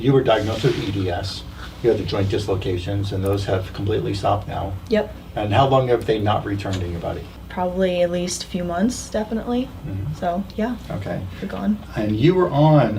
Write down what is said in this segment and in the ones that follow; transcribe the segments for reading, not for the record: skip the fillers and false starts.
you were diagnosed with EDS. You had the joint dislocations, and those have completely stopped now. Yep. And how long have they not returned in your body? Probably at least a few months, definitely. So yeah, Okay. they're gone. And you were on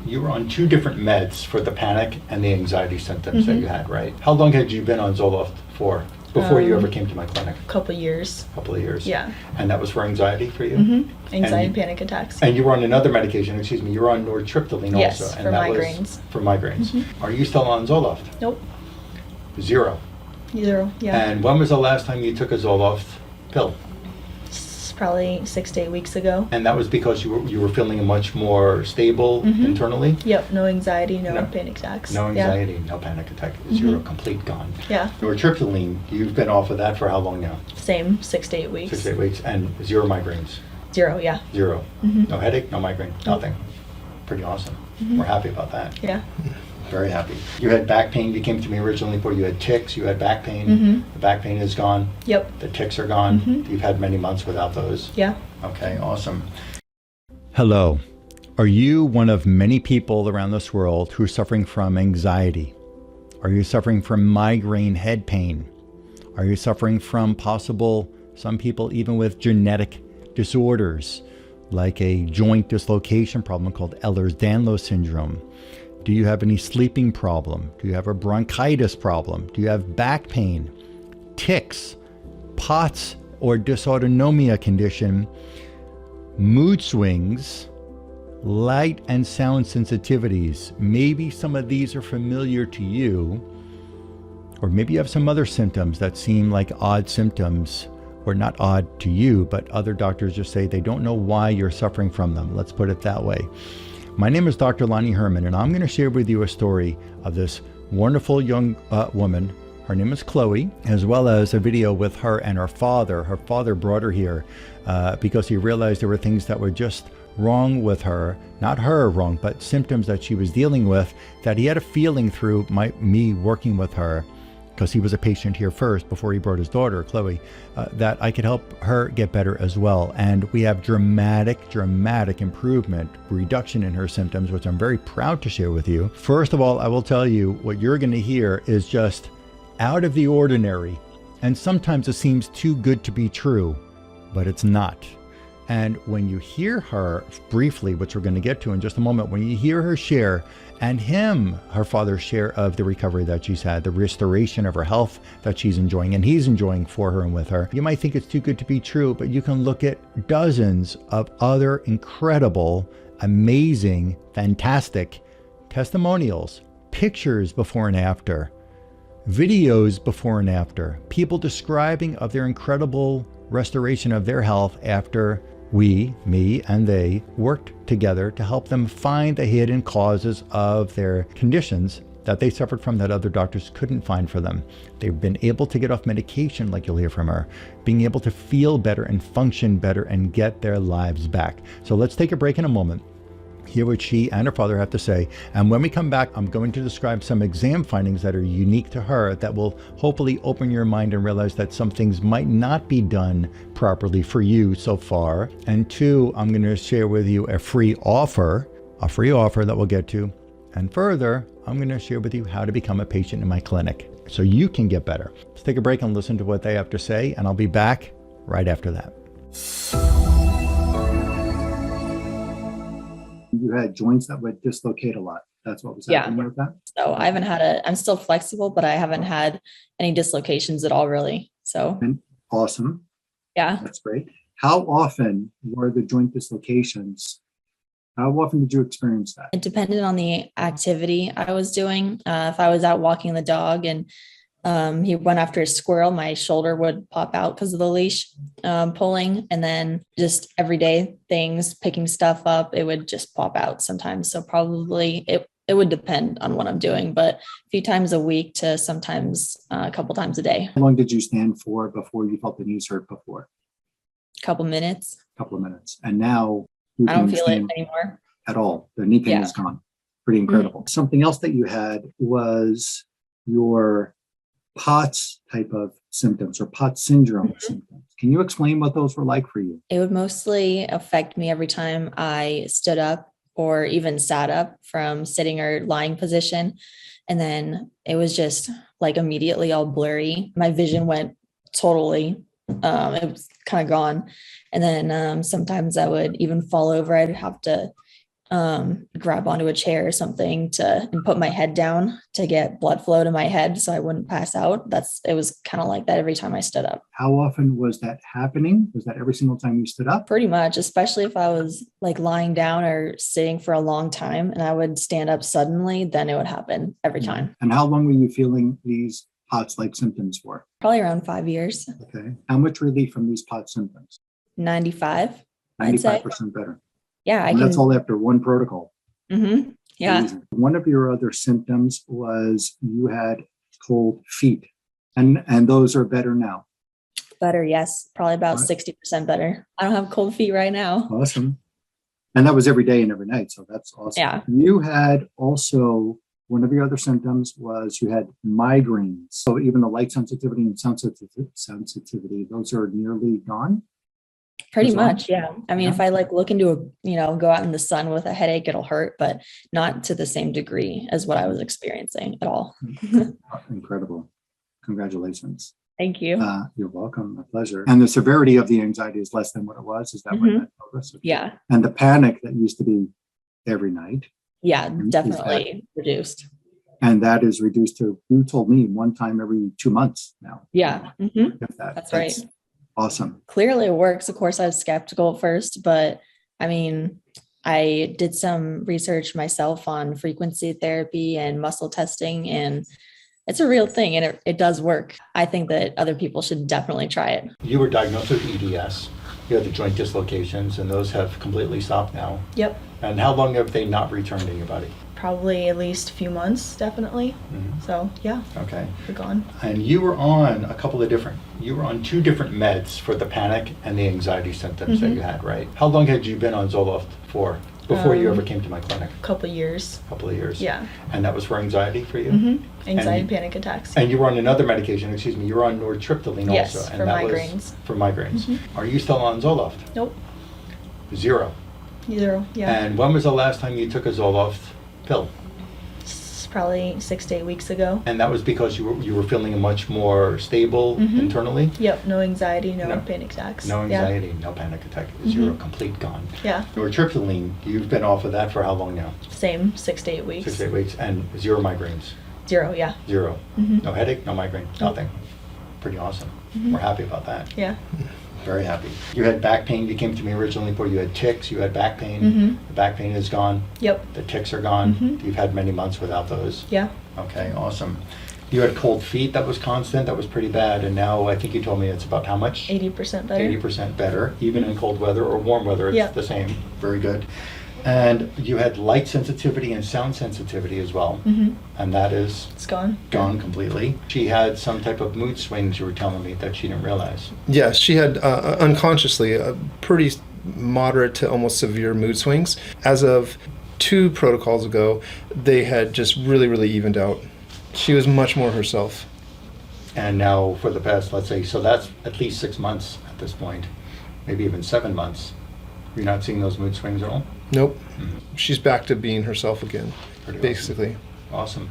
you were on 2 different meds for the panic and the anxiety symptoms that you had, right? How long had you been on Zoloft for before you ever came to my clinic? Couple years. Couple of years. Yeah. And that was for anxiety for you? Anxiety, panic attacks. And you were on another medication, you were on nortriptyline Yes, also. for And that migraines. was for migraines. Are you still on Zoloft? Nope. 0. 0. Yeah. And when was the last time you took a Zoloft pill? It's probably 6 to 8 weeks ago. And that was because you were feeling much more stable internally? Yep. No anxiety, no No. panic attacks. No anxiety, no panic attack, 0, complete gone. Yeah. Nortriptyline, you've been off of that for how long now? Same, 6 to 8 weeks. 6 to 8 weeks, and 0 migraines? 0, yeah. 0. No headache, no migraine, nothing. Pretty awesome. We're happy about that. Yeah. Very happy. You had back pain. You came to me originally for you had tics. You had back pain. The back pain is gone. Yep. The tics are gone. You've had many months without those. Yeah. Okay, awesome. Hello. Are you one of many people around this world who are suffering from anxiety? Are you suffering from migraine head pain? Are you suffering from some people even with genetic disorders, like a joint dislocation problem called Ehlers-Danlos syndrome? Do you have any sleeping problem? Do you have a bronchitis problem? Do you have back pain, tics, POTS or dysautonomia condition, mood swings, light and sound sensitivities? Maybe some of these are familiar to you, or maybe you have some other symptoms that seem like odd symptoms, or not odd to you, but other doctors just say they don't know why you're suffering from them. Let's put it that way. My name is Dr. Lonnie Herman, and I'm going to share with you a story of this wonderful young woman. Her name is 𝐘𝐒, as well as a video with her and her father. Her father brought her here because he realized there were things that were just wrong with her. Not her wrong, but symptoms that she was dealing with that he had a feeling through me working with her, because he was a patient here first before he brought his daughter, 𝐘𝐒, that I could help her get better as well. And we have dramatic improvement, reduction in her symptoms, which I'm very proud to share with you. First of all, I will tell you what you're going to hear is just out of the ordinary. And sometimes it seems too good to be true, but it's not. And when you hear her briefly, which we're going to get to in just a moment, when you hear her share and her father's share of the recovery that she's had, the restoration of her health that she's enjoying and he's enjoying for her and with her, you might think it's too good to be true, but you can look at dozens of other incredible, amazing, fantastic testimonials, pictures before and after, videos before and after, people describing of their incredible restoration of their health after me and they worked together to help them find the hidden causes of their conditions that they suffered from that other doctors couldn't find for them. They've been able to get off medication, like you'll hear from her, being able to feel better and function better and get their lives back. So let's take a break in a moment, hear what she and her father have to say. And when we come back, I'm going to describe some exam findings that are unique to her that will hopefully open your mind and realize that some things might not be done properly for you so far. And 2, I'm going to share with you a free offer that we'll get to. And further, I'm going to share with you how to become a patient in my clinic so you can get better. Let's take a break and listen to what they have to say, and I'll be back right after that. You had joints that would dislocate a lot. That's what was happening with that? So I haven't I'm still flexible, but I haven't had any dislocations at all, really. So awesome. Yeah. That's great. How often were the joint dislocations? How often did you experience that? It depended on the activity I was doing. If I was out walking the dog and he went after a squirrel, my shoulder would pop out because of the leash pulling, and then just everyday things, picking stuff up, it would just pop out sometimes. So probably it would depend on what I'm doing, but a few times a week to sometimes a couple times a day. How long did you stand for before you felt the knees hurt before? Couple minutes. Couple of minutes. And now I don't feel it anymore at all. The knee pain is gone. Pretty incredible. Something else that you had was your POTS type of symptoms or POTS syndrome symptoms. Can you explain what those were like for you? It would mostly affect me every time I stood up or even sat up from sitting or lying position. And then it was just like immediately all blurry. My vision went totally, it was kind of gone. And then sometimes I would even fall over. I'd have to grab onto a chair or something and put my head down to get blood flow to my head so I wouldn't pass out. It was kind of like that every time I stood up. How often was that happening? Was that every single time you stood up? Pretty much, especially if I was like lying down or sitting for a long time and I would stand up suddenly, then it would happen every time. And how long were you feeling these POTS-like symptoms for? Probably around 5 years. Okay. How much relief from these POTS symptoms? 95, I'd say. 95% better. Yeah, And that's all after one protocol. Mm-hmm. Yeah. Amazing. One of your other symptoms was you had cold feet, and those are better now. Better, yes. Probably about 60% better. I don't have cold feet right now. Awesome. And that was every day and every night. So that's awesome. Yeah. You had also, one of your other symptoms was you had migraines. So even the light sensitivity and sound sensitivity, those are nearly gone. Pretty That's much, awesome. yeah. I mean, if I like look into go out in the sun with a headache, it'll hurt, but not to the same degree as what I was experiencing at all. Incredible. Congratulations. Thank you. You're welcome. My pleasure. And the severity of the anxiety is less than what it was. Is that what that told us? Yeah. And the panic that used to be every night. Yeah, definitely reduced. And that is reduced to, you told me, one time every 2 months now. Yeah. Mm-hmm. That's right. Awesome. Clearly it works. Of course, I was skeptical at first, but I mean, I did some research myself on frequency therapy and muscle testing, and it's a real thing and it does work. I think that other people should definitely try it. You were diagnosed with EDS. You had the joint dislocations, and those have completely stopped now. Yep. And how long have they not returned in your body? Probably at least a few months, definitely. Mm-hmm. So yeah, Okay. we're gone. And you were on you were on 2 different meds for the panic and the anxiety symptoms that you had, right? How long had you been on Zoloft for before you ever came to my clinic? A couple years. A couple of years. Yeah. And that was for anxiety for you? Mm-hmm. Anxiety, And- panic attacks. And you were on another medication, you were on nortriptyline Yes, also. And for that migraines. Was for migraines. Are you still on Zoloft? Nope. 0. 0. Yeah. And when was the last time you took a Zoloft pill? It's probably 6 to 8 weeks ago. And that was because you were feeling much more stable internally? Yep. No anxiety, no No. panic attacks. No anxiety, no panic attack, 0, complete gone. Yeah. Nortriptyline, you've been off of that for how long now? Same, 6 to 8 weeks. 6 to 8 weeks, and 0 migraines? 0, yeah. 0. No headache, no migraine, nothing. Pretty awesome. We're happy about that. Yeah. Very happy. You had back pain. You came to me originally for you had tics. You had back pain. The back pain is gone. Yep. The tics are gone. You've had many months without those. Yeah. Okay, awesome. You had cold feet. That was constant. That was pretty bad. And now I think you told me it's about how much? 80% better. 80% better, even in cold weather or warm weather. It's Yep. the same. Very good. And you had light sensitivity and sound sensitivity as well. And that is It's gone. gone completely. She had some type of mood swings, you were telling me, that she didn't realize. Yes, she had unconsciously pretty moderate to almost severe mood swings. As of 2 protocols ago, they had just really, really evened out. She was much more herself. And now for the past, let's say, so that's at least 6 months at this point, maybe even 7 months. You're not seeing those mood swings at all? Nope. She's back to being herself again, Pretty basically. Awesome.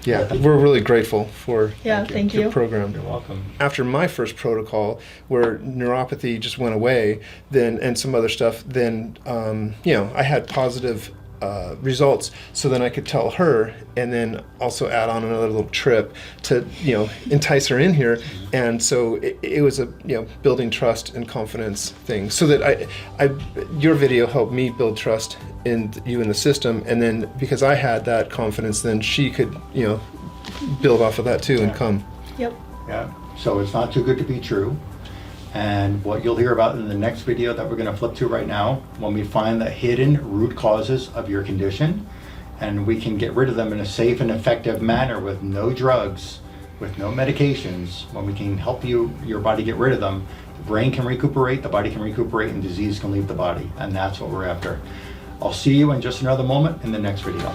Yeah, Thank we're really grateful for Yeah, thank you. the program. You're welcome. After my first protocol, where neuropathy just went away, then and some other stuff, then I had positive results. So then I could tell her, and then also add on another little trip to entice her in here. And so it was a building trust and confidence thing. So that your video helped me build trust in you in the system, and then because I had that confidence, then she could build off of that too and come. Yep. Yeah. So it's not too good to be true. And what you'll hear about in the next video that we're going to flip to right now, when we find the hidden root causes of your condition, and we can get rid of them in a safe and effective manner with no drugs, with no medications, when we can help your body get rid of them, the brain can recuperate, the body can recuperate, and disease can leave the body. And that's what we're after. I'll see you in just another moment in the next video.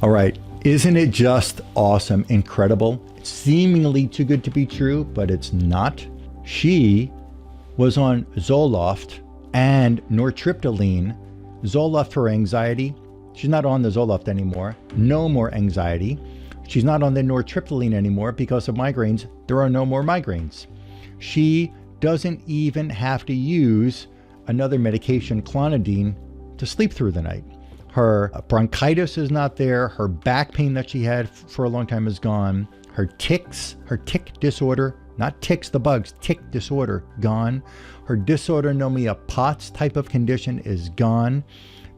All right, Isn't it just awesome, incredible? Seemingly too good to be true, but it's not. She was on Zoloft and nortriptyline. Zoloft for anxiety. She's not on the Zoloft anymore. No more anxiety. She's not on the nortriptyline anymore because of migraines. There are no more migraines. She doesn't even have to use another medication, clonidine, to sleep through the night. Her bronchitis is not there. Her back pain that she had for a long time is gone. Her tick disorder, not ticks, the bugs, tick disorder, gone. Her dysautonomia POTS type of condition is gone.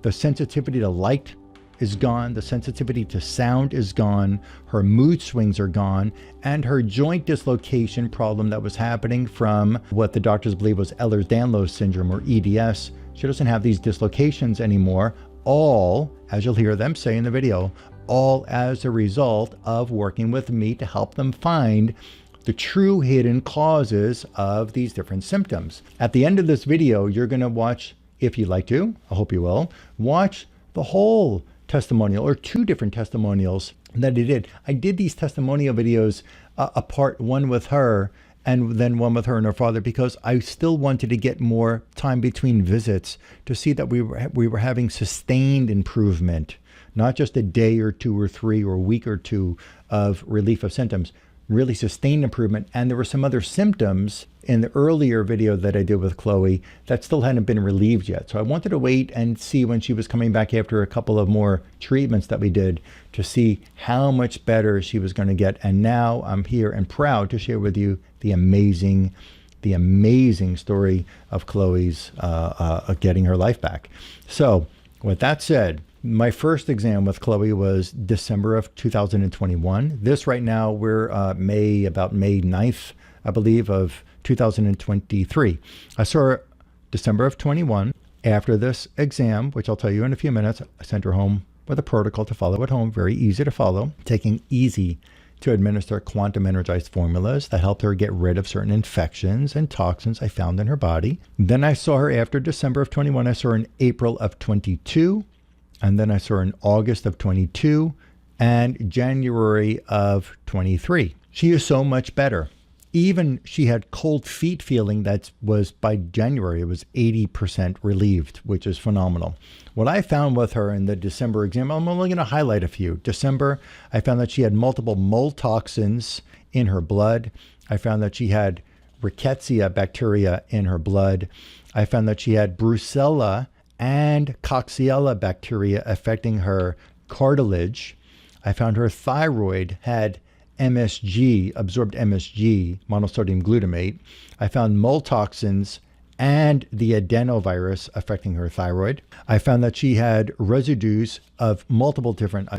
The sensitivity to light is gone. The sensitivity to sound is gone. Her mood swings are gone. And her joint dislocation problem that was happening from what the doctors believe was Ehlers-Danlos syndrome, or EDS. She doesn't have these dislocations anymore. All, as you'll hear them say in the video, all as a result of working with me to help them find the true hidden causes of these different symptoms. At the end of this video, you're going to watch, if you'd like to, I hope you will, watch the whole testimonial, or 2 different testimonials that I did. I did these testimonial videos apart, one with her and then one with her and her father, because I still wanted to get more time between visits to see that we were having sustained improvement, not just a day or 2 or 3 or a week or 2 of relief of symptoms, really sustained improvement. And there were some other symptoms in the earlier video that I did with Chloe that still hadn't been relieved yet. So I wanted to wait and see when she was coming back after a couple of more treatments that we did to see how much better she was going to get. And now I'm here and proud to share with you the amazing story of Chloe's getting her life back. So with that said, my first exam with Chloe was December of 2021. This right now, we're about May 9th, I believe, of 2023. I saw her December of 21. After this exam, which I'll tell you in a few minutes, I sent her home with a protocol to follow at home, very easy to follow, taking easy to administer quantum energized formulas that helped her get rid of certain infections and toxins I found in her body. Then I saw her after December of 21. I saw her in April of 22. And then I saw her in August of 22 and January of 23. She is so much better. Even she had cold feet feeling that was by January, it was 80% relieved, which is phenomenal. What I found with her in the December exam, I'm only going to highlight a few. December, I found that she had multiple mold toxins in her blood. I found that she had rickettsia bacteria in her blood. I found that she had brucella and Coxiella bacteria affecting her cartilage. I found her thyroid had MSG, absorbed MSG, monosodium glutamate. I found mold toxins and the adenovirus affecting her thyroid. I found that she had residues of multiple different,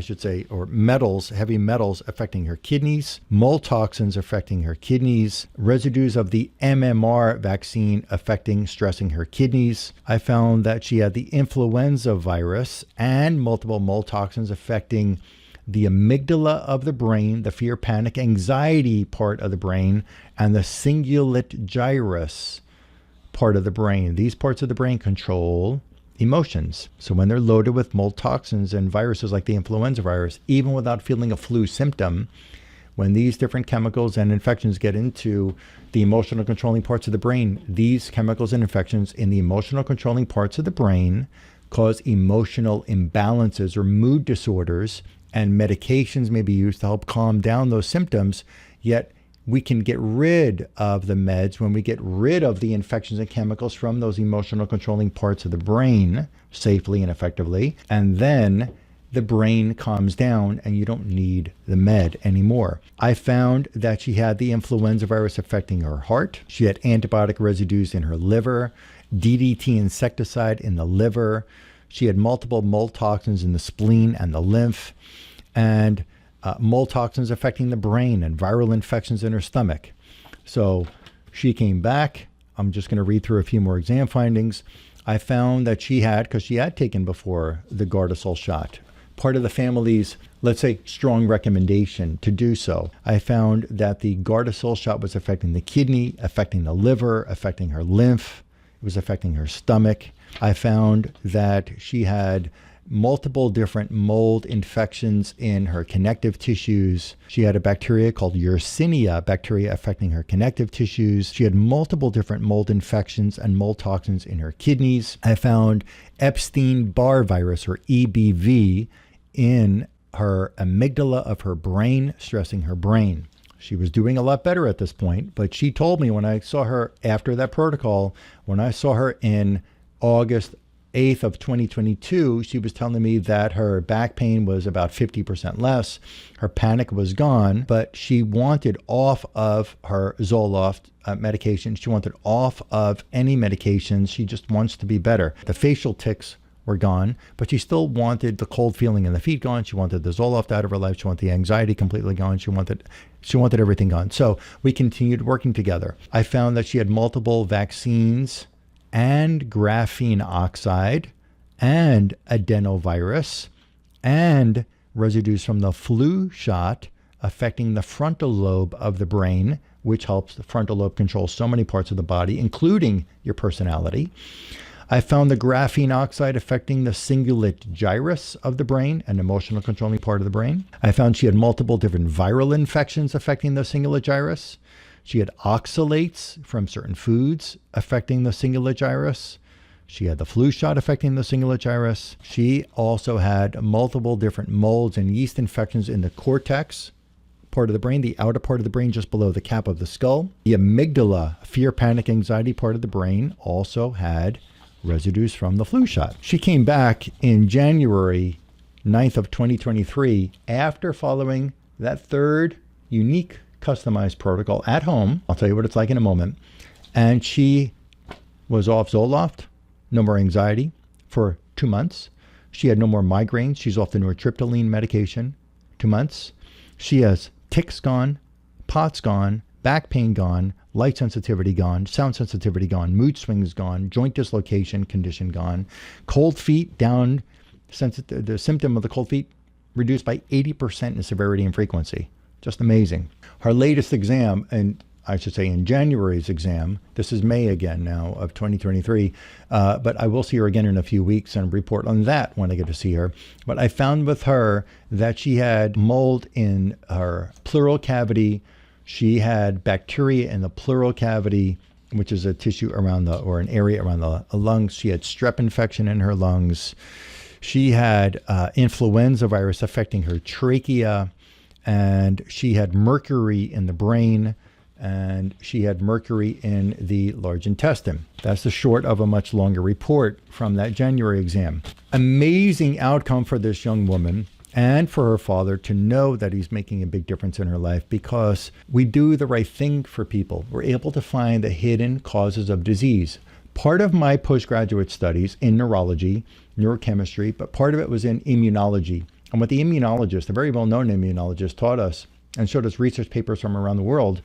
or metals, heavy metals affecting her kidneys, mold toxins affecting her kidneys, residues of the MMR vaccine stressing her kidneys. I found that she had the influenza virus and multiple mold toxins affecting the amygdala of the brain, the fear, panic, anxiety part of the brain, and the cingulate gyrus part of the brain. These parts of the brain control emotions. So when they're loaded with mold toxins and viruses like the influenza virus, even without feeling a flu symptom, when these different chemicals and infections get into the emotional controlling parts of the brain, these chemicals and infections in the emotional controlling parts of the brain cause emotional imbalances or mood disorders, and medications may be used to help calm down those symptoms. Yet we can get rid of the meds when we get rid of the infections and chemicals from those emotional controlling parts of the brain safely and effectively. And then the brain calms down and you don't need the med anymore. I found that she had the influenza virus affecting her heart. She had antibiotic residues in her liver, DDT insecticide in the liver. She had multiple mold toxins in the spleen and the lymph, and mold toxins affecting the brain and viral infections in her stomach. So she came back. I'm just going to read through a few more exam findings. I found that she had, because she had taken before the Gardasil shot, part of the family's, let's say, strong recommendation to do so. I found that the Gardasil shot was affecting the kidney, affecting the liver, affecting her lymph. It was affecting her stomach. I found that she had multiple different mold infections in her connective tissues. She had a bacteria called Yersinia bacteria affecting her connective tissues. She had multiple different mold infections and mold toxins in her kidneys. I found Epstein-Barr virus, or EBV, in her amygdala of her brain, stressing her brain. She was doing a lot better at this point, but she told me when I saw her after that protocol, when I saw her in August 8th of 2022, she was telling me that her back pain was about 50% less. Her panic was gone, but she wanted off of her Zoloft medication. She wanted off of any medications. She just wants to be better. The facial tics were gone, but she still wanted the cold feeling in the feet gone. She wanted the Zoloft out of her life. She wanted the anxiety completely gone. She wanted everything gone. So we continued working together. I found that she had multiple vaccines and graphene oxide and adenovirus and residues from the flu shot affecting the frontal lobe of the brain, which helps the frontal lobe control so many parts of the body, including your personality. I found the graphene oxide affecting the cingulate gyrus of the brain, an emotional controlling part of the brain. I found she had multiple different viral infections affecting the cingulate gyrus. She had oxalates from certain foods affecting the cingulate gyrus. She had the flu shot affecting the cingulate gyrus. She also had multiple different molds and yeast infections in the cortex part of the brain, the outer part of the brain just below the cap of the skull. The amygdala, fear, panic, anxiety part of the brain, also had residues from the flu shot. She came back in January 9th of 2023 after following that third unique customized protocol at home. I'll tell you what it's like in a moment. And she was off Zoloft, no more anxiety for 2 months. She had no more migraines. She's off the nortriptyline medication, 2 months. She has tics gone, POTS gone, back pain gone, light sensitivity gone, sound sensitivity gone, mood swings gone, joint dislocation condition gone, cold feet down, the symptom of the cold feet reduced by 80% in severity and frequency. Just amazing. Her latest exam, and I should say in January's exam, this is May again now of 2023, but I will see her again in a few weeks and report on that when I get to see her. But I found with her that she had mold in her pleural cavity. She had bacteria in the pleural cavity, which is a tissue around or an area around the lungs. She had strep infection in her lungs. She had influenza virus affecting her trachea, and she had mercury in the brain, and she had mercury in the large intestine. That's the short of a much longer report from that January exam. Amazing outcome for this young woman and for her father to know that he's making a big difference in her life, because we do the right thing for people. We're able to find the hidden causes of disease. Part of my postgraduate studies in neurology, neurochemistry, but part of it was in immunology. And what the immunologist, a very well-known immunologist, taught us and showed us research papers from around the world,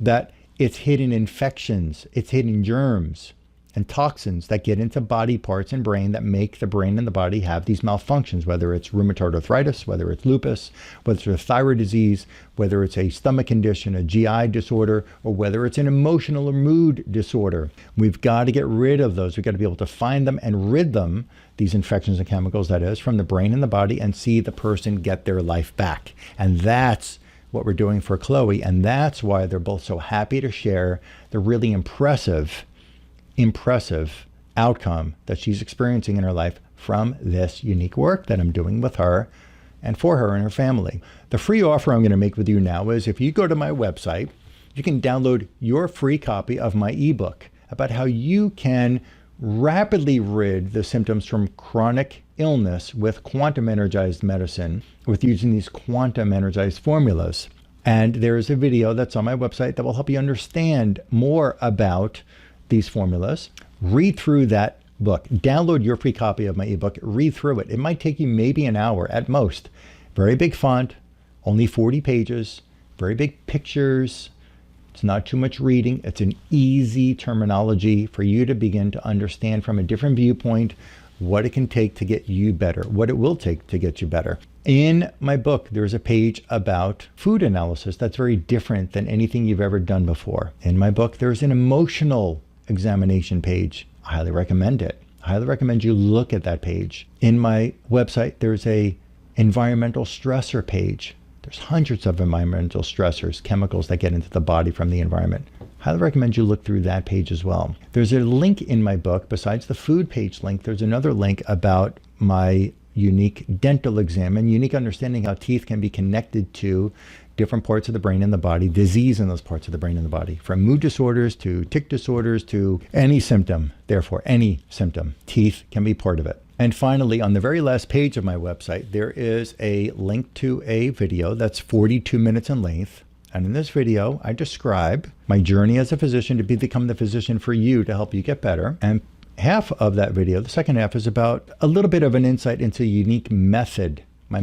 that it's hidden infections, it's hidden germs and toxins that get into body parts and brain that make the brain and the body have these malfunctions, whether it's rheumatoid arthritis, whether it's lupus, whether it's a thyroid disease, whether it's a stomach condition, a GI disorder, or whether it's an emotional or mood disorder. We've got to get rid of those. We've got to be able to find them and rid them, these infections and chemicals, that is, from the brain and the body, and see the person get their life back. And that's what we're doing for Chloe, and that's why they're both so happy to share the really impressive outcome that she's experiencing in her life from this unique work that I'm doing with her and for her and her family. The free offer I'm going to make with you now is, if you go to my website, you can download your free copy of my ebook about how you can rapidly rid the symptoms from chronic illness with quantum energized medicine, with using these quantum energized formulas. And there is a video that's on my website that will help you understand more about these formulas. Read through that book. Download your free copy of my ebook. Read through it. It might take you maybe an hour at most. Very big font, only 40 pages, very big pictures. It's not too much reading. It's an easy terminology for you to begin to understand from a different viewpoint what it can take to get you better, what it will take to get you better. In my book, there's a page about food analysis that's very different than anything you've ever done before. In my book, there's an emotional examination page. I highly recommend it. I highly recommend you look at that page. In my website, there's a environmental stressor page. There's hundreds of environmental stressors, chemicals that get into the body from the environment. Highly recommend you look through that page as well. There's a link in my book, besides the food page link, there's another link about my unique dental exam and unique understanding how teeth can be connected to different parts of the brain and the body, disease in those parts of the brain and the body, from mood disorders to tic disorders to any symptom. Therefore, any symptom, teeth can be part of it. And finally, on the very last page of my website, there is a link to a video that's 42 minutes in length. And in this video, I describe my journey as a physician to become the physician for you to help you get better. And half of that video, the second half, is about a little bit of an insight into a unique method, my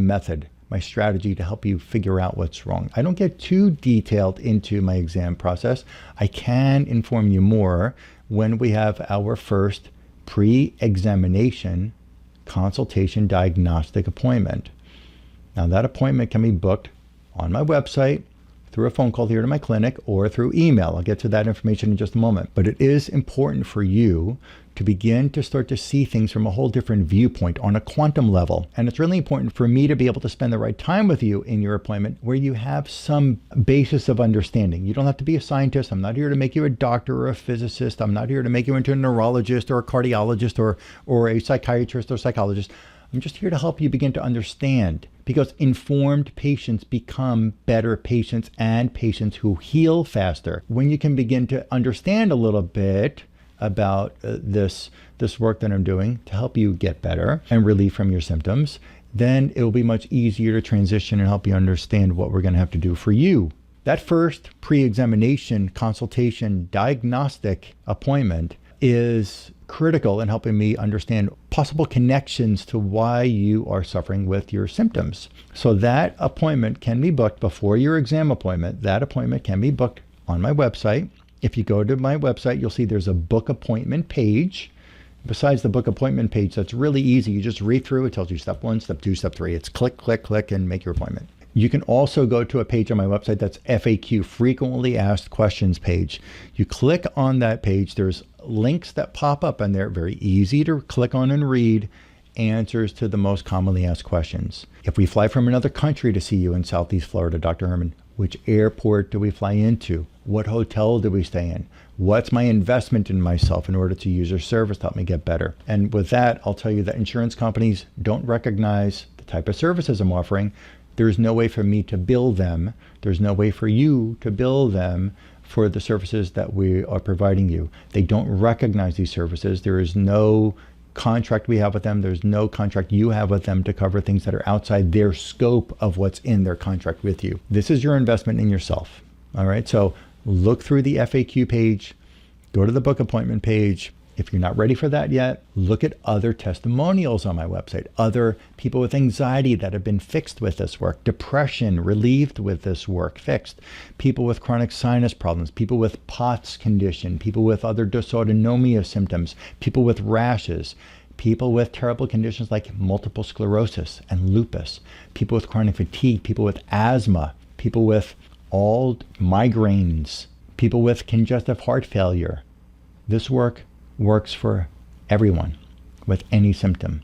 strategy to help you figure out what's wrong. I don't get too detailed into my exam process. I can inform you more when we have our first pre-examination consultation diagnostic appointment. Now that appointment can be booked on my website, through a phone call here to my clinic, or through email. I'll get to that information in just a moment. But it is important for you to begin to start to see things from a whole different viewpoint on a quantum level. And it's really important for me to be able to spend the right time with you in your appointment where you have some basis of understanding. You don't have to be a scientist. I'm not here to make you a doctor or a physicist. I'm not here to make you into a neurologist or a cardiologist or a psychiatrist or psychologist. I'm just here to help you begin to understand, because informed patients become better patients and patients who heal faster. When you can begin to understand a little bit about this work that I'm doing to help you get better and relief from your symptoms, then it will be much easier to transition and help you understand what we're going to have to do for you. That first pre-examination consultation diagnostic appointment is critical in helping me understand possible connections to why you are suffering with your symptoms. So that appointment can be booked before your exam appointment. That appointment can be booked on my website. If you go to my website, you'll see there's a book appointment page. Besides the book appointment page, that's really easy. You just read through. It tells you step 1, step 2, step 3. It's click, click, click, and make your appointment. You can also go to a page on my website that's FAQ, Frequently Asked Questions page. You click on that page. There's links that pop up, and they're very easy to click on and read answers to the most commonly asked questions. If we fly from another country to see you in Southeast Florida, Dr. Herman, which airport do we fly into? What hotel do we stay in? What's my investment in myself in order to use your service to help me get better? And with that, I'll tell you that insurance companies don't recognize the type of services I'm offering. There's no way for me to bill them. There's no way for you to bill them for the services that we are providing you. They don't recognize these services. There is no contract we have with them. There's no contract you have with them to cover things that are outside their scope of what's in their contract with you. This is your investment in yourself. All right. So look through the FAQ page, go to the book appointment page. If you're not ready for that yet, look at other testimonials on my website, other people with anxiety that have been fixed with this work, depression relieved with this work, fixed, people with chronic sinus problems, people with POTS condition, people with other dysautonomia symptoms, people with rashes, people with terrible conditions like multiple sclerosis and lupus, people with chronic fatigue, people with asthma, people with all migraines, people with congestive heart failure. This work works for everyone with any symptom.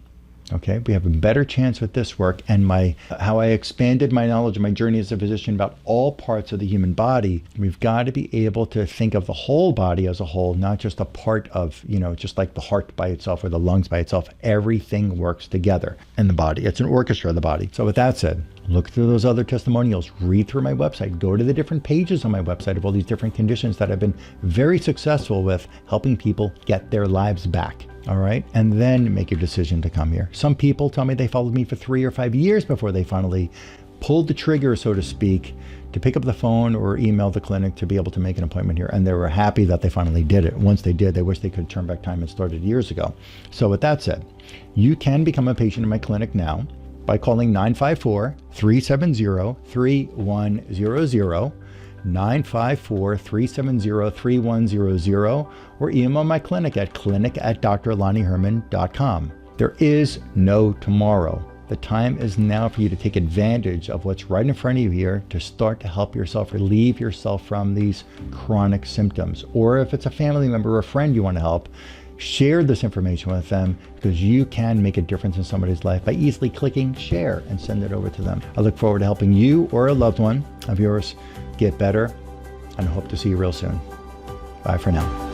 Okay, we have a better chance with this work, and how I expanded my knowledge and my journey as a physician about all parts of the human body. We've got to be able to think of the whole body as a whole, not just a part of, just like the heart by itself or the lungs by itself. Everything works together in the body. It's an orchestra of the body. So with that said, look through those other testimonials, read through my website, go to the different pages on my website of all these different conditions that I've been very successful with helping people get their lives back. All right. And then make your decision to come here. Some people tell me they followed me for 3 or 5 years before they finally pulled the trigger, so to speak, to pick up the phone or email the clinic to be able to make an appointment here. And they were happy that they finally did it. Once they did, they wish they could turn back time and started years ago. So with that said, you can become a patient in my clinic now by calling 954-370-3100, 954-370-3100, or email my clinic at clinic@drlonnieherman.com. There is no tomorrow. The time is now for you to take advantage of what's right in front of you here to start to help yourself relieve yourself from these chronic symptoms. Or if it's a family member or a friend you want to help, Share this information with them because you can make a difference in somebody's life by easily clicking share and send it over to them. I look forward to helping you or a loved one of yours get better, and I hope to see you real soon. Bye for now.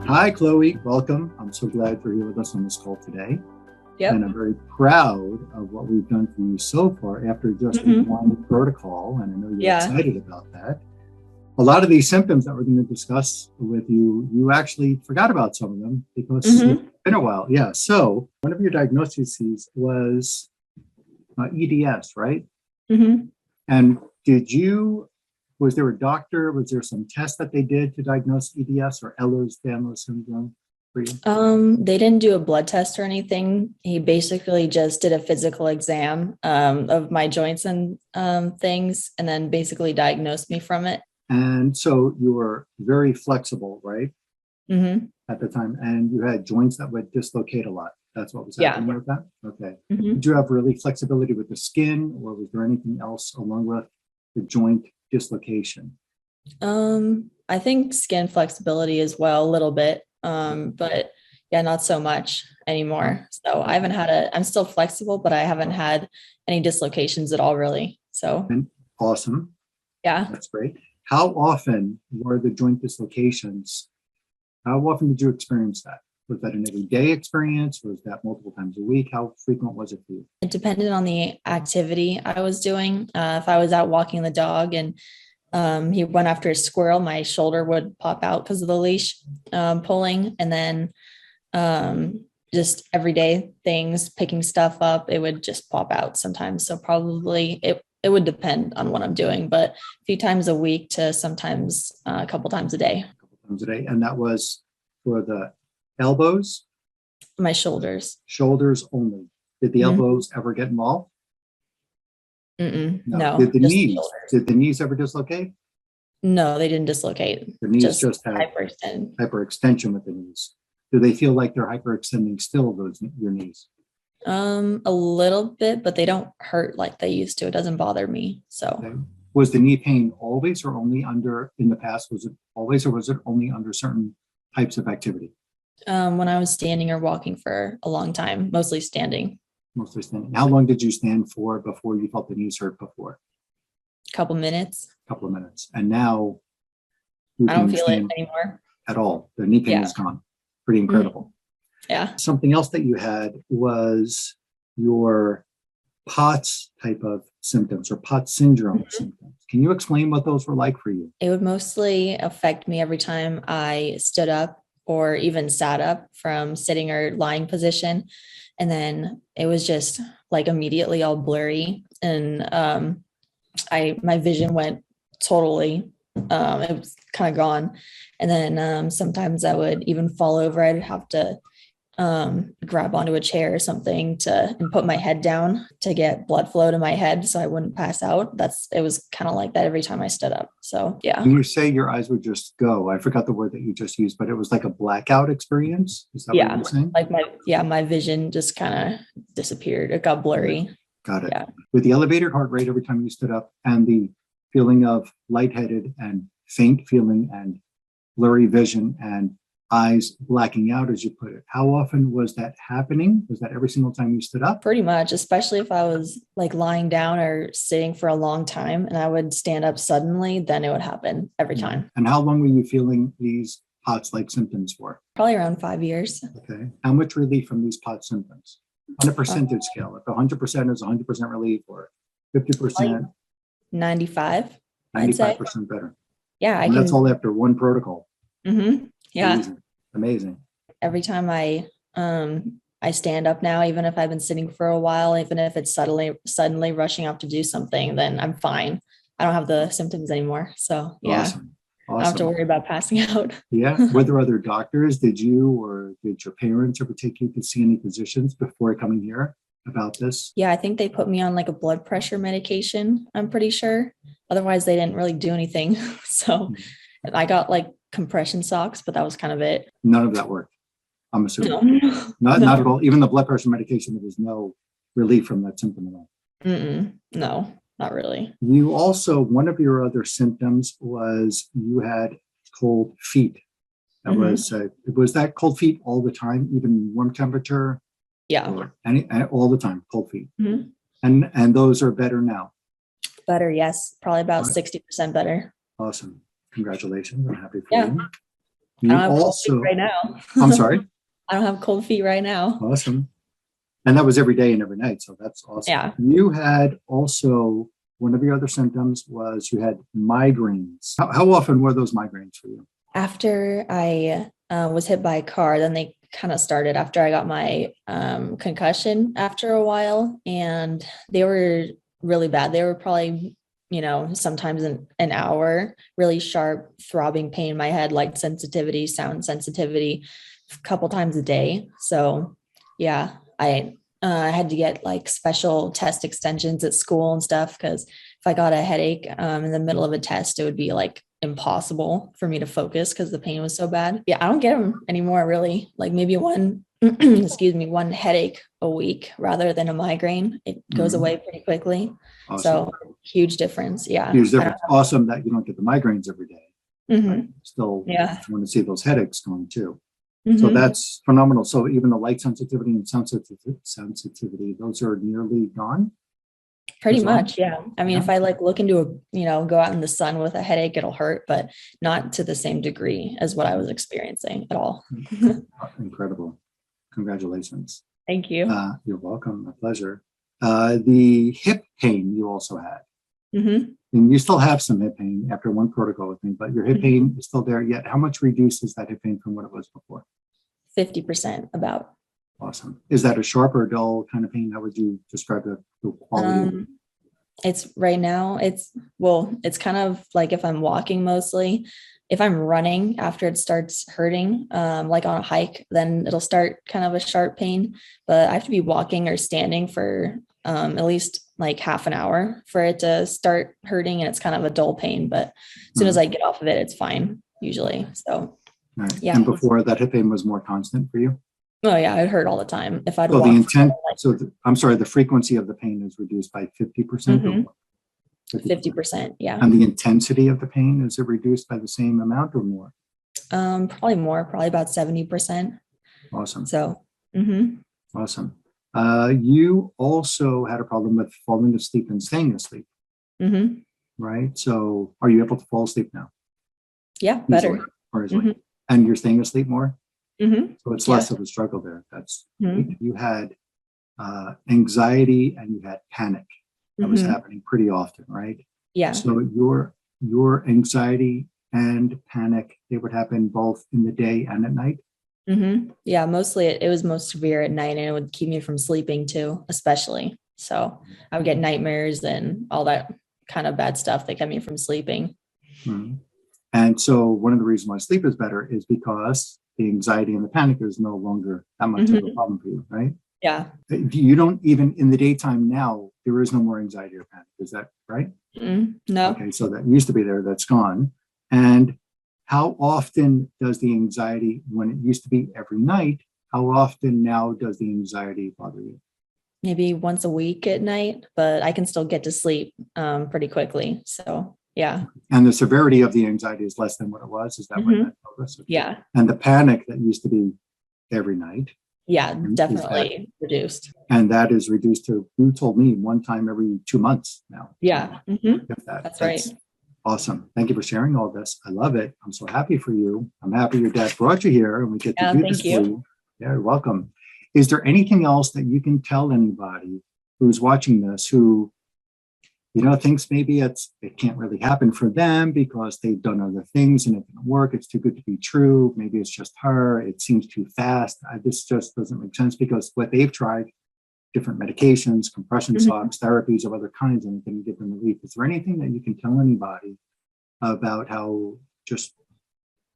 Hi, Chloe. Welcome. I'm so glad you're here with us on this call today. Yep. And I'm very proud of what we've done for you so far after just one protocol. And I know you're excited about that. A lot of these symptoms that we're going to discuss with you, you actually forgot about some of them because it's been a while. Yeah. So one of your diagnoses was EDS, right? And was there a doctor, was there some test that they did to diagnose EDS or Ehlers-Danlos syndrome for you? They didn't do a blood test or anything. He basically just did a physical exam of my joints and things, and then basically diagnosed me from it. And so you were very flexible, right? At the time, and you had joints that would dislocate a lot. That's what was happening with that? Okay. Did you have really flexibility with the skin, or was there anything else along with the joint dislocation? I think skin flexibility as well, a little bit, but yeah, not so much anymore. So I haven't I'm still flexible, but I haven't had any dislocations at all, really. So Awesome. Yeah. That's great. How often were the joint dislocations? How often did you experience that? Was that an everyday experience? Was that multiple times a week? How frequent was it for you? It depended on the activity I was doing. If I was out walking the dog and he went after a squirrel, my shoulder would pop out because of the leash pulling. And then just everyday things, picking stuff up, it would just pop out sometimes. So probably it would depend on what I'm doing, but a few times a week to sometimes a couple times a day. And that was for the elbows? My shoulders. Shoulders only. Did the elbows ever get involved? No. Did the just knees? shoulders. Did the knees ever dislocate? No, they didn't dislocate. The knees just had hyperextend. hyperextension with the knees. Do they feel like they're hyperextending still, your knees? A little bit, but they don't hurt like they used to. It doesn't bother me. So Okay. Was the knee pain always or only in the past, was it always, or was it only under certain types of activity? when I was standing or walking for a long time, mostly standing. Mostly standing. How long did you stand for before you felt the knees hurt before? Couple minutes. A couple of minutes. And now I don't feel it anymore. at all. The knee pain is gone. Pretty incredible. Yeah. Something else that you had was your POTS type of symptoms or POTS syndrome symptoms. Can you explain what those were like for you? It would mostly affect me every time I stood up or even sat up from sitting or lying position. And then it was just like immediately all blurry. And my vision went totally, it was kind of gone. And then sometimes I would even fall over. I'd have to grab onto a chair or something and put my head down to get blood flow to my head so I wouldn't pass out. It was kind of like that every time I stood up. So yeah. When you say your eyes would just go, I forgot the word that you just used, but it was like a blackout experience. Is that what you're saying? Like my vision just kind of disappeared. It got blurry. Got it. Yeah. With the elevated heart rate every time you stood up and the feeling of lightheaded and faint feeling and blurry vision and eyes blacking out, as you put it. How often was that happening? Was that every single time you stood up? Pretty much, especially if I was like lying down or sitting for a long time and I would stand up suddenly, then it would happen every time. And how long were you feeling these POTS-like symptoms for? Probably around 5 years. Okay. How much relief from these POTS symptoms? On a percentage scale, if 100% is 100% relief or 50%, 95, I'd say. 95% better. Yeah, And that's all after one protocol. Yeah. Amazing. Every time I stand up now, even if I've been sitting for a while, even if it's suddenly rushing up to do something, then I'm fine. I don't have the symptoms anymore. So yeah, Awesome. I don't have to worry about passing out. Yeah. Were there other doctors? Did your parents ever take you to see any physicians before coming here about this? Yeah, I think they put me on like a blood pressure medication, I'm pretty sure. Otherwise, they didn't really do anything. So I got like compression socks, but that was kind of it. None of that worked. I'm assuming. No. Not at all. Even the blood pressure medication, there was no relief from that symptom at all. No, not really. You also, one of your other symptoms was you had cold feet. That was that cold feet all the time, even warm temperature? Yeah. Or all the time, cold feet. Mhm. And those are better now. Better, yes. Probably about Right. 60% better. Awesome. Congratulations. I'm happy for Yeah. you. I You don't have cold also, feet right now. I'm sorry. I don't have cold feet right now. Awesome. And that was every day and every night. So that's awesome. Yeah. You had also, one of your other symptoms was you had migraines. How often were those migraines for you? After I was hit by a car, then they kind of started after I got my concussion after a while, and they were really bad. They were probably, sometimes an hour, really sharp throbbing pain in my head, light sensitivity, sound sensitivity, a couple times a day. So yeah, I had to get like special test extensions at school and stuff, because if I got a headache in the middle of a test, it would be like impossible for me to focus because the pain was so bad. Yeah, I don't get them anymore, really. Like maybe one, one headache a week rather than a migraine. It goes away pretty quickly. Awesome. So huge difference. Yeah. Huge difference. Awesome that you don't get the migraines every day. Mm-hmm. Still, Yeah. want to see those headaches going too. Mm-hmm. So that's phenomenal. So even the light sensitivity and sound sensitivity, those are nearly gone? Pretty much, yeah. I mean, Yeah. if I like look into go out in the sun with a headache, it'll hurt, but not to the same degree as what I was experiencing at all. Incredible. Congratulations. Thank you. You're welcome. My pleasure. The hip pain you also had. Mm-hmm. And you still have some hip pain after one protocol with me, but your hip pain is still there yet. How much reduced is that hip pain from what it was before? 50% about. Awesome. Is that a sharp or dull kind of pain? How would you describe the quality of it? It's right now, it's kind of like if I'm walking mostly. If I'm running after it starts hurting, like on a hike, then it'll start kind of a sharp pain. But I have to be walking or standing for at least like half an hour for it to start hurting, and it's kind of a dull pain. But as soon as I get off of it, it's fine usually. So Right. yeah. And before that hip pain was more constant for you? Oh yeah, it hurt all the time. If I'd So walk the intent, for, I'm sorry, the frequency of the pain is reduced by 50%? Mhm. Or 50%, yeah. And the intensity of the pain, is it reduced by the same amount or more? Probably more, probably about 70%. Awesome. So Awesome. You also had a problem with falling asleep and staying asleep, right? So are you able to fall asleep now? Yeah, better. Easily, or easily? And you're staying asleep more? Mm-hmm. So it's less of a struggle there. That's great. You had anxiety and you had panic that was happening pretty often, right? Yeah. So your anxiety and panic, they would happen both in the day and at night? Yeah, mostly it was most severe at night, and it would keep me from sleeping too, especially. So I would get nightmares and all that kind of bad stuff that kept me from sleeping. And so one of the reasons why sleep is better is because the anxiety and the panic is no longer that much of a problem for you, right? Yeah. You don't even in the daytime now, there is no more anxiety or panic. Is that right? No. Okay, so that used to be there, that's gone. And how often does the anxiety, when it used to be every night, how often now does the anxiety bother you? Maybe once a week at night, but I can still get to sleep pretty quickly. So yeah. And the severity of the anxiety is less than what it was? Is that what that tells us? Yeah. And the panic that used to be every night? Yeah, definitely reduced. And that is reduced to, you told me, one time every 2 months now. Yeah. That's right. Awesome. Thank you for sharing all this. I love it. I'm so happy for you. I'm happy your dad brought you here and we get to do this for you. Yeah, you're welcome. Is there anything else that you can tell anybody who's watching this who, thinks maybe it can't really happen for them because they've done other things and it didn't work. It's too good to be true. Maybe it's just her. It seems too fast. This just doesn't make sense because what they've tried, different medications, compression socks, therapies of other kinds, and it didn't give them relief. Is there anything that you can tell anybody about how just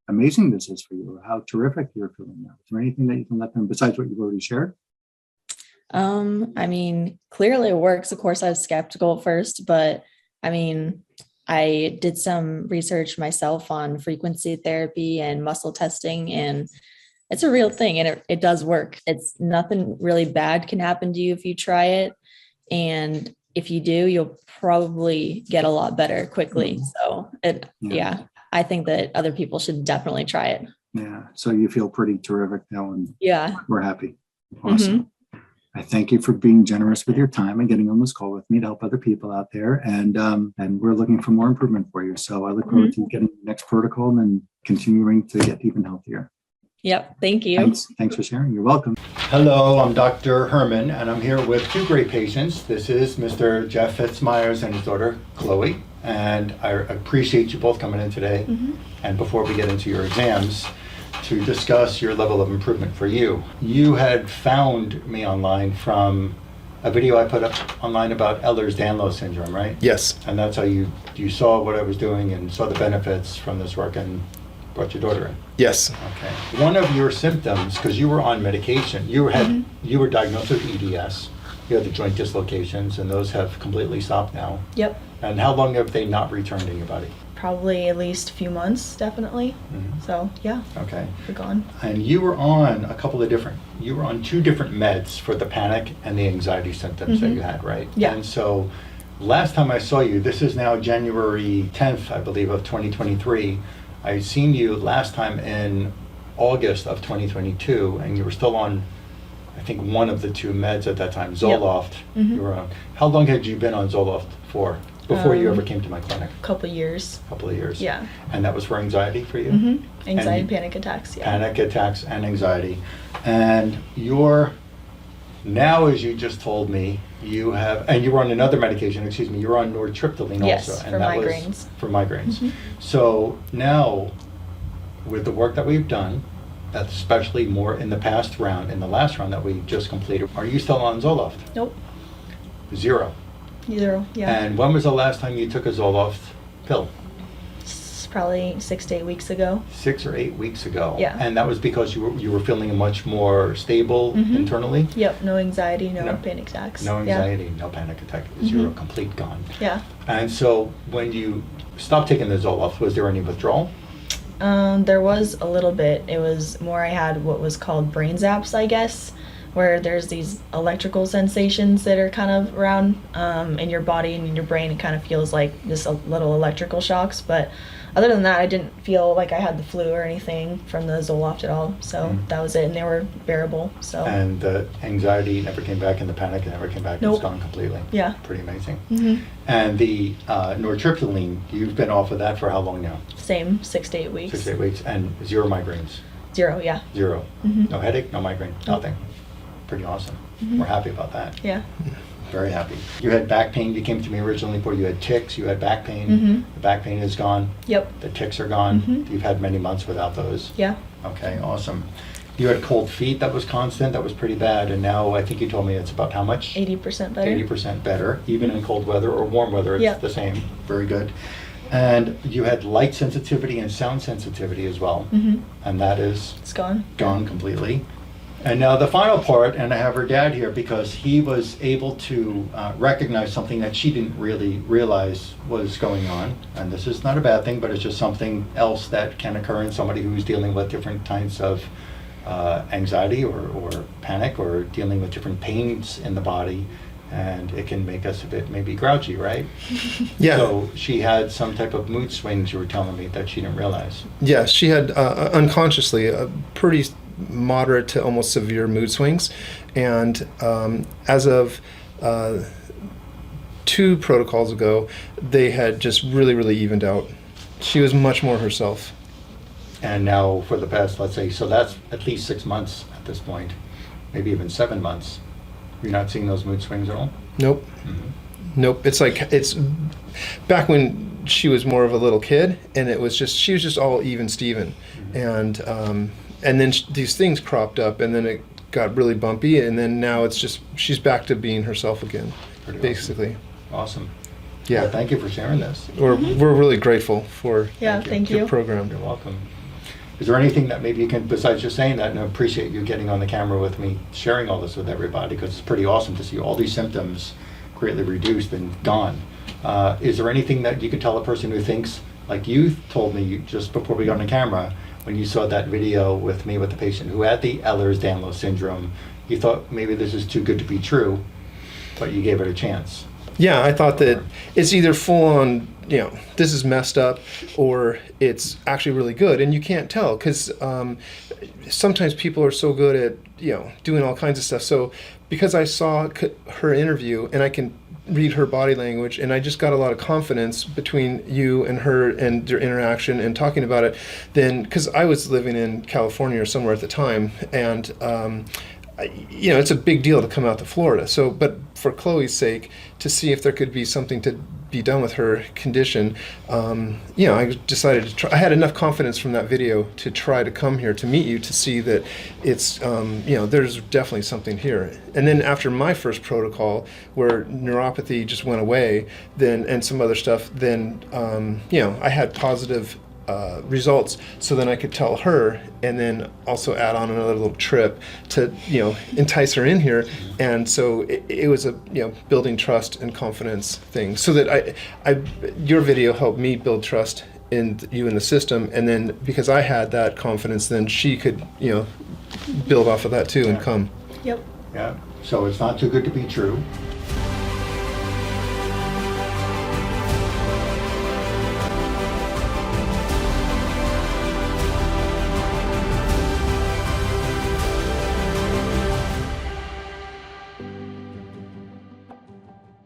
amazing this is for you, or how terrific you're feeling now? Is there anything that you can let them, besides what you've already shared? I mean, clearly it works. Of course, I was skeptical at first, but I mean, I did some research myself on frequency therapy and muscle testing, and it's a real thing, and it does work. It's nothing really bad can happen to you if you try it. And if you do, you'll probably get a lot better quickly. So I think that other people should definitely try it. Yeah. So you feel pretty terrific now, and Yeah. we're happy. Awesome. I thank you for being generous with your time and getting on this call with me to help other people out there. And we're looking for more improvement for you. So I look forward to getting the next protocol and then continuing to get even healthier. Yep. Thank you. Thanks for sharing. You're welcome. Hello, I'm Dr. Herman, and I'm here with two great patients. This is Mr. Jeff Fitzmyers and his daughter, Chloe. And I appreciate you both coming in today. And before we get into your exams, to discuss your level of improvement for you. You had found me online from a video I put up online about Ehlers-Danlos syndrome, right? Yes. And that's how you saw what I was doing and saw the benefits from this work and brought your daughter in. Yes. Okay. One of your symptoms, because you were on medication, you were diagnosed with EDS. You had the joint dislocations, and those have completely stopped now. Yep. And how long have they not returned in your body? Probably at least a few months, definitely. So yeah, Okay. we're gone. And you were on you were on two different meds for the panic and the anxiety symptoms that you had, right? Yeah. And so last time I saw you, this is now January 10th, I believe, of 2023. I seen you last time in August of 2022, and you were still on, I think, one of the two meds at that time, Zoloft. You were on. How long had you been on Zoloft for before you ever came to my clinic? Couple years. Couple of years. Yeah. And that was for anxiety for you? Anxiety, And- panic attacks. Yeah. Panic attacks and anxiety. And now, as you just told me, you were on another medication, you were on nortriptyline Yes, also. And for that was migraines. for migraines. So now, with the work that we've done, especially more in the last round that we just completed, are you still on Zoloft? Nope. 0. 0. Yeah. And when was the last time you took a Zoloft pill? It's probably 6 to 8 weeks ago. 6 or 8 weeks ago. Yeah. And that was because you were feeling much more stable internally? Yep. No anxiety. No, No. panic attacks. No anxiety, no panic attack, 0, complete gone. Yeah. And so when you stopped taking the Zoloft, was there any withdrawal? There was a little bit. It was more I had what was called brain zaps, I guess, where there's these electrical sensations that are kind of around in your body and in your brain. It kind of feels like just a little electrical shocks. But other than that, I didn't feel like I had the flu or anything from the Zoloft at all. So that was it, and they were bearable. So. And the anxiety never came back, and the panic never came back. Nope. It's gone completely. Yeah. Pretty amazing. And the nortriptyline, you've been off of that for how long now? Same, 6 to 8 weeks. 6 to 8 weeks, and 0 migraines. 0, yeah. 0. No headache, no migraine, nothing. Pretty awesome. We're happy about that. Yeah. Very happy. You had back pain. You came to me originally for you had tics. You had back pain. The back pain is gone. Yep. The tics are gone. You've had many months without those. Yeah. Okay, awesome. You had cold feet. That was constant. That was pretty bad. And now I think you told me it's about how much? 80% better. 80% better. Even in cold weather or warm weather, it's Yep. the same. Very good. And you had light sensitivity and sound sensitivity as well. And that is It's gone. gone completely. And now the final part, and I have her dad here because he was able to recognize something that she didn't really realize was going on. And this is not a bad thing, but it's just something else that can occur in somebody who's dealing with different kinds of anxiety or panic or dealing with different pains in the body. And it can make us a bit maybe grouchy, right? Yeah. So she had some type of mood swings, you were telling me, that she didn't realize. Yeah, she had unconsciously a pretty moderate to almost severe mood swings. And as of 2 protocols ago, they had just really, really evened out. She was much more herself. And now for the past, let's say, so that's at least 6 months at this point, maybe even 7 months. You're not seeing those mood swings at all? Nope. Nope. It's back when she was more of a little kid, and she was just all even Steven. And then these things cropped up, and then it got really bumpy, and then now it's just, she's back to being herself again, Pretty basically. Awesome. Yeah. Well, thank you for sharing this. We're really grateful for Yeah, thank your you. program. You're welcome. Is there anything that maybe you can, besides just saying that, and I appreciate you getting on the camera with me, sharing all this with everybody, because it's pretty awesome to see all these symptoms greatly reduced and gone. Is there anything that you could tell a person who thinks, like you told me just before we got on the camera, when you saw that video with me with the patient who had the Ehlers-Danlos syndrome, you thought maybe this is too good to be true, but you gave it a chance. Yeah, I thought that it's either full on, this is messed up, or it's actually really good, and you can't tell because sometimes people are so good at doing all kinds of stuff. So because I saw her interview and I can read her body language, and I just got a lot of confidence between you and her and their interaction and talking about it, then because I was living in California or somewhere at the time, and it's a big deal to come out to Florida. So, but for Chloe's sake, to see if there could be something to be done with her condition, I decided to try. I had enough confidence from that video to try to come here to meet you to see that it's, there's definitely something here. And then after my first protocol, where neuropathy just went away, and some other stuff, then, I had positive results, so then I could tell her and then also add on another little trip to entice her in here. And so it was a building trust and confidence thing, so that your video helped me build trust in you and the system, and then because I had that confidence, then she could build off of that too and come. Yep. Yeah, so it's not too good to be true.